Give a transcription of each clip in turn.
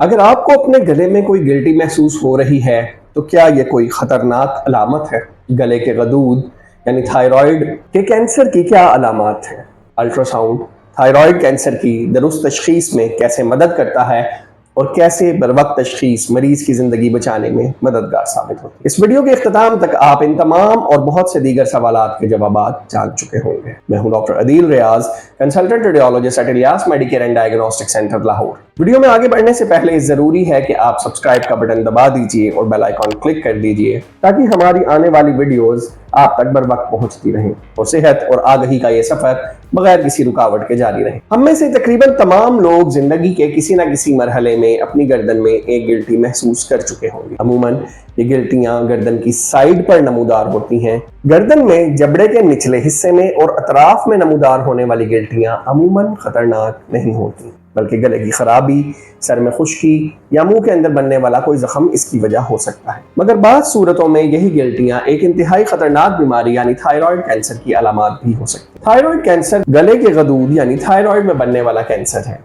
اگر آپ کو اپنے گلے میں کوئی گلٹی محسوس ہو رہی ہے تو کیا یہ کوئی خطرناک علامت ہے؟ گلے کے غدود یعنی تھائرائیڈ کے کینسر کی کیا علامات ہیں؟ الٹرا ساؤنڈ تھائرائیڈ کینسر کی درست تشخیص میں کیسے مدد کرتا ہے اور کیسے بروقت تشخیص مریض کی زندگی بچانے میں مددگار ثابت ہوتی ہے؟ اس ویڈیو کے اختتام تک آپ ان تمام اور بہت سے دیگر سوالات کے جوابات جان چکے ہوں گے۔ میں ہوں doctor Adeel Riaz, consultant radiologist at Ilyas Medicare and diagnostic centre Lahore. Video میں آگے بڑھنے سے پہلے ضروری ہے کہ آپ سبسکرائب کا بٹن دبا دیجئے اور بیل آئیکن کلک کر دیجئے تاکہ ہماری آنے والی ویڈیوز آپ تک بر وقت پہنچتی رہیں اور صحت اور آگہی کا یہ سفر بغیر کسی رکاوٹ کے جاری رہے۔ ہم میں سے تقریباً تمام لوگ زندگی کے کسی نہ کسی مرحلے میں اپنی گردن میں ایک گلٹی محسوس کر چکے ہوں گے۔ عموماً یہ گلٹیاں گردن کی سائیڈ پر نمودار ہوتی ہیں۔ گردن میں جبڑے کے نچلے حصے میں اور اطراف میں نمودار ہونے والی گلٹیاں عموماً خطرناک نہیں ہوتی، بلکہ گلے کی خرابی، سر میں خشکی یا منہ کے اندر بننے والا کوئی زخم اس کی وجہ ہو سکتا ہے۔ مگر بعض صورتوں میں یہی گلٹیاں ایک انتہائی خطرناک بیماری یعنی تھائرائیڈ کینسر کی علامات بھی ہو سکتی ہیں۔ تھائرائیڈ کینسر گلے کے غدود یعنی تھائرائیڈ میں بننے والا کینسر ہے۔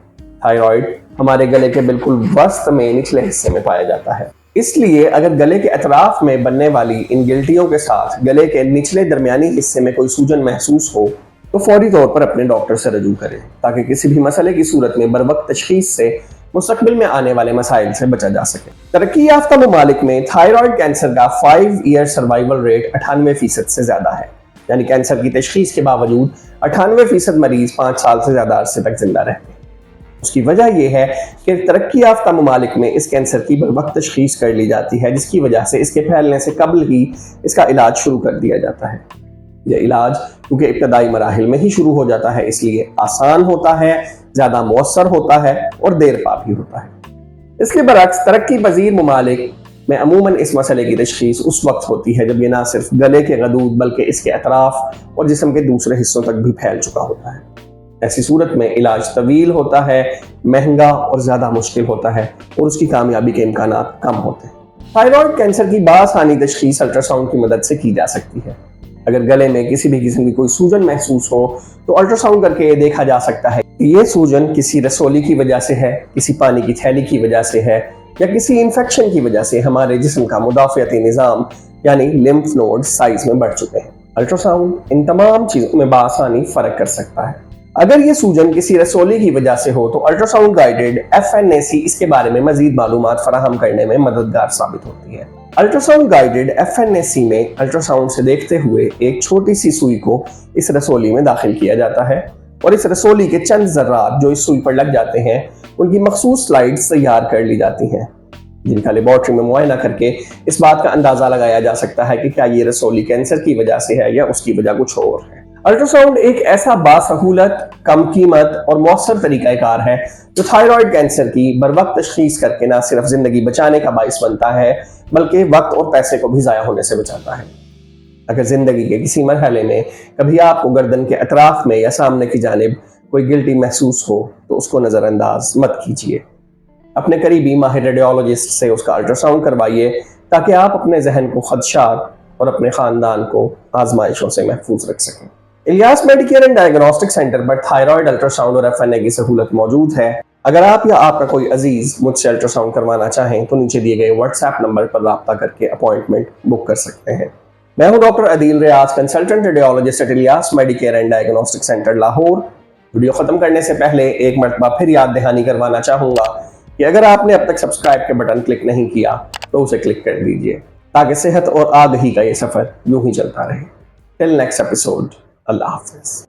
تھائرائیڈ ہمارے گلے کے بالکل وسط میں نچلے حصے میں پایا جاتا ہے۔ اس لیے اگر گلے کے اطراف میں بننے والی ان گلٹیوں کے ساتھ گلے کے نچلے درمیانی حصے میں کوئی سوجن محسوس ہو تو فوری طور پر اپنے ڈاکٹر سے رجوع کریں تاکہ کسی بھی مسئلے کی صورت میں بروقت تشخیص سے مستقبل میں آنے والے مسائل سے بچا جا سکے۔ ترقی یافتہ ممالک میں تھائرائیڈ کینسر کا 5 ایئر سروائیول ریٹ 98% سے زیادہ ہے، یعنی کینسر کی تشخیص کے باوجود 98% مریض 5 سال سے زیادہ عرصے تک زندہ رہتے ہیں۔ اس کی وجہ یہ ہے کہ ترقی یافتہ ممالک میں اس کینسر کی بروقت تشخیص کر لی جاتی ہے، جس کی وجہ سے اس کے پھیلنے سے قبل ہی اس کا علاج شروع کر دیا جاتا ہے۔ یہ علاج کیونکہ ابتدائی مراحل میں ہی شروع ہو جاتا ہے اس لیے آسان ہوتا ہے، زیادہ مؤثر ہوتا ہے اور دیر پا بھی ہوتا ہے۔ اس کے برعکس ترقی پذیر ممالک میں عموماً اس مسئلے کی تشخیص اس وقت ہوتی ہے جب یہ نہ صرف گلے کے غدود بلکہ اس کے اطراف اور جسم کے دوسرے حصوں تک بھی پھیل چکا ہوتا ہے۔ ایسی صورت میں علاج طویل ہوتا ہے، مہنگا اور زیادہ مشکل ہوتا ہے اور اس کی کامیابی کے امکانات کم ہوتے ہیں۔ تھائرائیڈ کینسر کی بآسانی تشخیص الٹرا ساؤنڈ کی مدد سے کی جا سکتی ہے۔ اگر گلے میں کسی بھی قسم کی کوئی سوجن محسوس ہو تو الٹرا ساؤنڈ کر کے یہ دیکھا جا سکتا ہے کہ یہ سوجن کسی رسولی کی وجہ سے ہے، کسی پانی کی تھیلی کی وجہ سے ہے یا کسی انفیکشن کی وجہ سے ہمارے جسم کا مدافعتی نظام یعنی لمف نوڈ سائز میں بڑھ چکے ہیں۔ الٹرا ساؤنڈ ان تمام چیزوں میں بآسانی فرق کر سکتا ہے۔ اگر یہ سوجن کسی رسولی کی وجہ سے ہو تو الٹرا ساؤنڈ گائیڈڈ FNAC اس کے بارے میں مزید معلومات فراہم کرنے میں مددگار ثابت ہوتی ہے۔ الٹرا ساؤنڈ گائیڈڈ FNAC میں الٹرا ساؤنڈ سے دیکھتے ہوئے ایک چھوٹی سی سوئی کو اس رسولی میں داخل کیا جاتا ہے اور اس رسولی کے چند ذرات جو اس سوئی پر لگ جاتے ہیں ان کی مخصوص سلائیڈز تیار کر لی جاتی ہیں، جن کا لیبارٹری میں معائنہ کر کے اس بات کا اندازہ لگایا جا سکتا ہے کہ کیا یہ رسولی کینسر کی وجہ سے ہے یا اس کی وجہ کچھ اور ہے۔ الٹرا ساؤنڈ ایک ایسا باسہولت، کم قیمت اور مؤثر طریقہ کار ہے جو تھائرائیڈ کینسر کی بروقت تشخیص کر کے نہ صرف زندگی بچانے کا باعث بنتا ہے بلکہ وقت اور پیسے کو بھی ضائع ہونے سے بچاتا ہے۔ اگر زندگی کے کسی مرحلے میں کبھی آپ کو گردن کے اطراف میں یا سامنے کی جانب کوئی گلٹی محسوس ہو تو اس کو نظر انداز مت کیجیے۔ اپنے قریبی ماہر ریڈیولوجسٹ سے اس کا الٹرا ساؤنڈ کروائیے تاکہ آپ اپنے ذہن کو خدشات اور اپنے خاندان کو آزمائشوں سے محفوظ رکھ سکیں۔ Ilyas Medicare and diagnostic centre per thyroid ultra sound اور FNA کی سہولت موجود ہے۔ اگر آپ یا آپ کا کوئی عزیز مجھ سے الٹرا ساؤنڈ کروانا چاہیں تو نیچے دیے گئے واٹس ایپ نمبر پر رابطہ کر کے اپوائنٹمنٹ بک کر سکتے ہیں۔ میں ہوں doctor Adeel Riaz, consultant radiologist at Ilyas Medicare and diagnostic centre Lahore. Video ختم کرنے سے پہلے ایک مرتبہ پھر یاد دہانی کروانا چاہوں گا کہ اگر آپ نے اب تک سبسکرائب کے بٹن کلک نہیں کیا تو اسے کلک کر دیجیے تاکہ صحت اور آگہی کا یہ سفر یوں ہی چلتا رہے۔ ٹل نیکسٹ ایپیسوڈ، اللہ حافظ۔